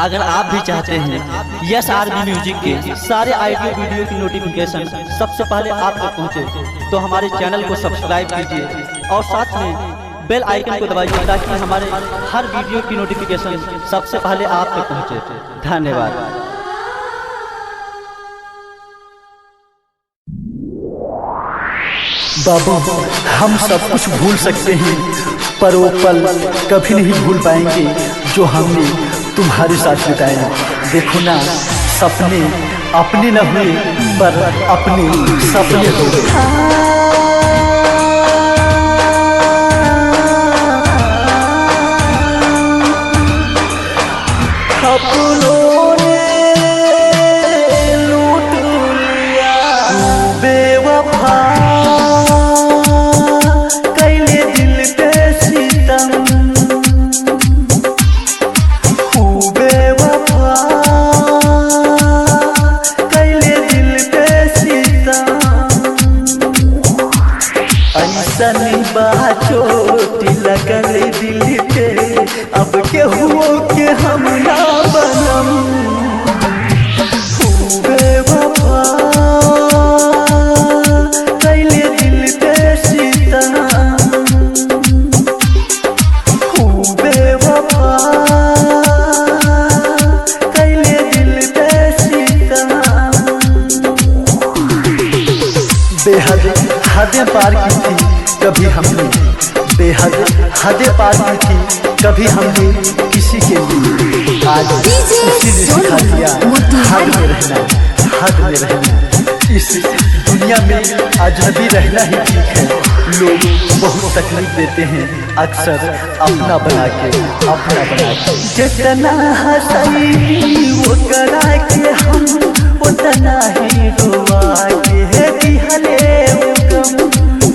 अगर आप भी चाहते हैं यस आर बी म्यूजिक के सारे ऑडियो वीडियो की नोटिफिकेशन सबसे पहले आप तक पहुंचे तो हमारे चैनल को सब्सक्राइब कीजिए और साथ में बेल आइकन को दबाइए ताकि हमारे हर वीडियो की नोटिफिकेशन सबसे पहले आप तक पहुंचे। धन्यवाद। बाबू, हम सब कुछ भूल सकते हैं पर वो पल कभी नहीं भूल पाएंगे जो हमने तुम्हारे साथ बिताए। देखो ना, सपने अपने न हुए पर अपने सपने हो गए। अपनों ने लूट लिया बेवफा, कैले दिल पे सितम, बेवफा कैले दिल पे सितम। ऐसन बात चोट लगल दिल पे, अब केहू के हम ना बनम। बेवफा कैले दिल पे सितम, बेवफा कैले दिल पे सितम। बेहद हदें पार की थी कभी हमने, बेहद हदें पार की थी कभी हमने किसी के लिए। आज उसी ने सिखा दिया हद में रहना, हद में रहना। इस दुनिया में अजनबी रहना ही ठीक है। लोग बहुत तकलीफ देते हैं अक्सर अपना बना के, अपना बना के। जितना हंसई वो करा के हम उतना ही रोआ के दिहले गम।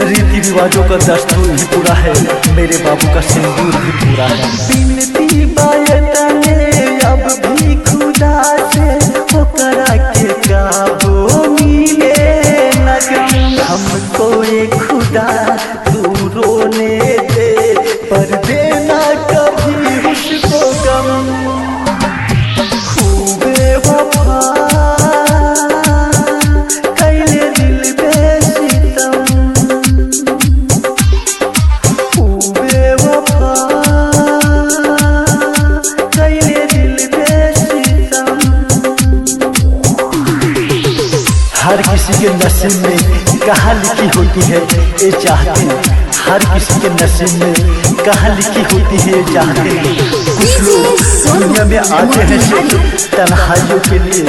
रीति रिवाजों का दस्तूर भी पूरा है, मेरे बाबू का सिंदूर भी पूरा है। बिनती बायतने अब भी खुदा से वो करा के काबू मिले लगम। हमको एक खुदा तू रोने दे पर देना कभी उसको गम। खूबे वफा कैले दिल पे सितम, खूबे वफा कैले दिल पे सितम। हर किसी के नसीब में कहाँ लिखी होती है ये चाहते हैं, हर किसी के नसीब में कहाँ लिखी होती है ये चाहते हैं। कुछ लोग दुनिया में आते हैं सिर्फ तन्हाइयों के लिए,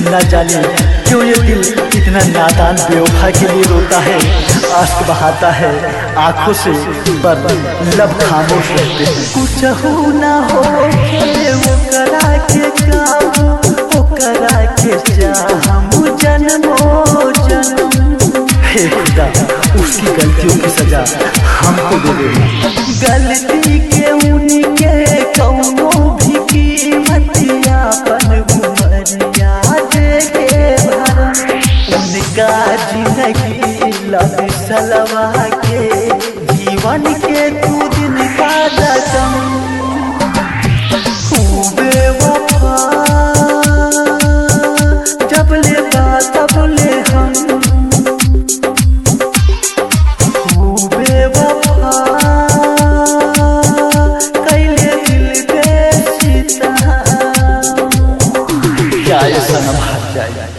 न जाने क्यों ये दिल इतना नादान बेवफा के लिए रोता है। आंसू बहाता है आंखों से पर लब खामोश रहते हैं। कुछ हो ना हो वो करा के काबू, वो करा के चाहम जन्मों जन्म। हे खुदा, उसकी गलतियों की सजा हमको दे देना। गलती के उनके कौनो भी कीमतिया पन घुमरिया देके भरम। उनका जिंदगी लब सलवा के जीवन के तू दिन का रकम। खूबे वफा जब ले तब ले हम, खूबे वफा कैले दिल पे सितम। क्या ये सनम हट जाए।